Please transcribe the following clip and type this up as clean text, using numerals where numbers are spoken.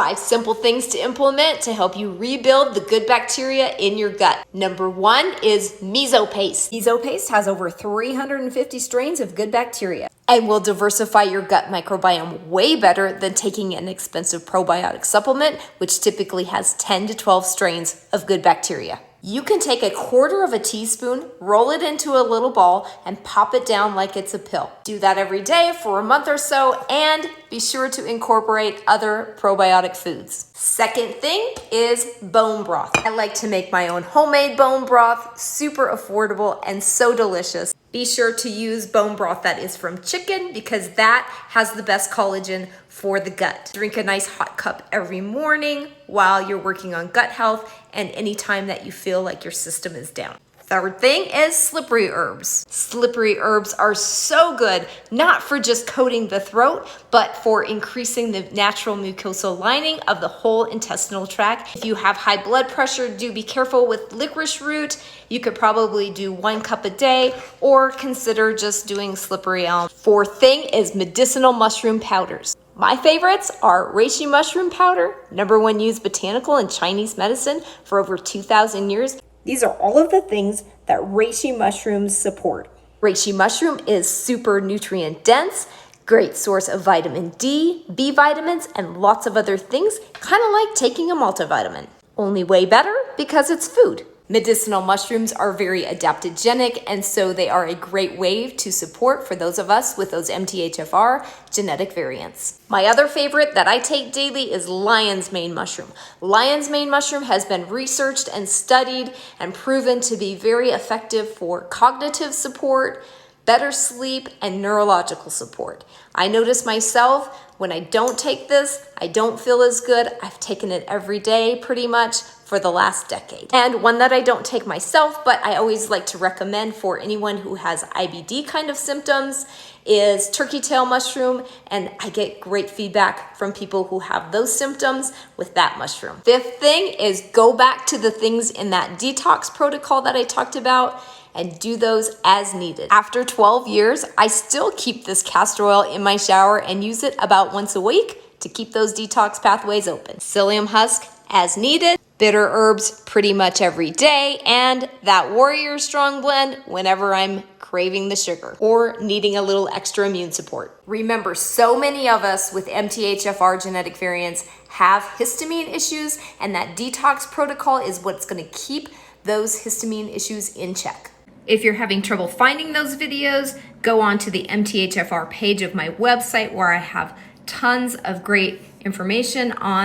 5 simple things to implement to help you rebuild the good bacteria in your gut. Number 1 is miso paste. Miso paste has over 350 strains of good bacteria and will diversify your gut microbiome way better than taking an expensive probiotic supplement, which typically has 10 to 12 strains of good bacteria. You can take 1/4 teaspoon, roll it into a little ball, and pop it down like it's a pill. Do that every day for a month or so, and be sure to incorporate other probiotic foods. Second thing is bone broth. I like to make my own homemade bone broth, super affordable and so delicious. Be sure to use bone broth that is from chicken because that has the best collagen for the gut. Drink a nice hot cup every morning while you're working on gut health and anytime that you feel like your system is down. Third thing is slippery herbs. Slippery herbs are so good, not for just coating the throat, but for increasing the natural mucosal lining of the whole intestinal tract. If you have high blood pressure, do be careful with licorice root. You could probably do 1 cup a day or consider just doing slippery elm. Fourth thing is medicinal mushroom powders. My favorites are reishi mushroom powder, #1 used botanical in Chinese medicine for over 2,000 years. These are all of the things that reishi mushrooms support. Reishi mushroom is super nutrient dense, great source of vitamin D, B vitamins, and lots of other things, kind of like taking a multivitamin. Only way better because it's food. Medicinal mushrooms are very adaptogenic, and so they are a great way to support for those of us with those MTHFR genetic variants. My other favorite that I take daily is lion's mane mushroom. Lion's mane mushroom has been researched and studied and proven to be very effective for cognitive support, better sleep, and neurological support. I notice myself when I don't take this, I don't feel as good. I've taken it every day pretty much for the last decade. And one that I don't take myself, but I always like to recommend for anyone who has IBD kind of symptoms is turkey tail mushroom, and I get great feedback from people who have those symptoms with that mushroom. Fifth thing is go back to the things in that detox protocol that I talked about and do those as needed. After 12 years, I still keep this castor oil in my shower and use it about once a week to keep those detox pathways open. Psyllium husk as needed, bitter herbs pretty much every day, and that Warrior Strong blend whenever I'm craving the sugar or needing a little extra immune support. Remember, so many of us with MTHFR genetic variants have histamine issues, and that detox protocol is what's gonna keep those histamine issues in check. If you're having trouble finding those videos, go on to the MTHFR page of my website where I have tons of great information on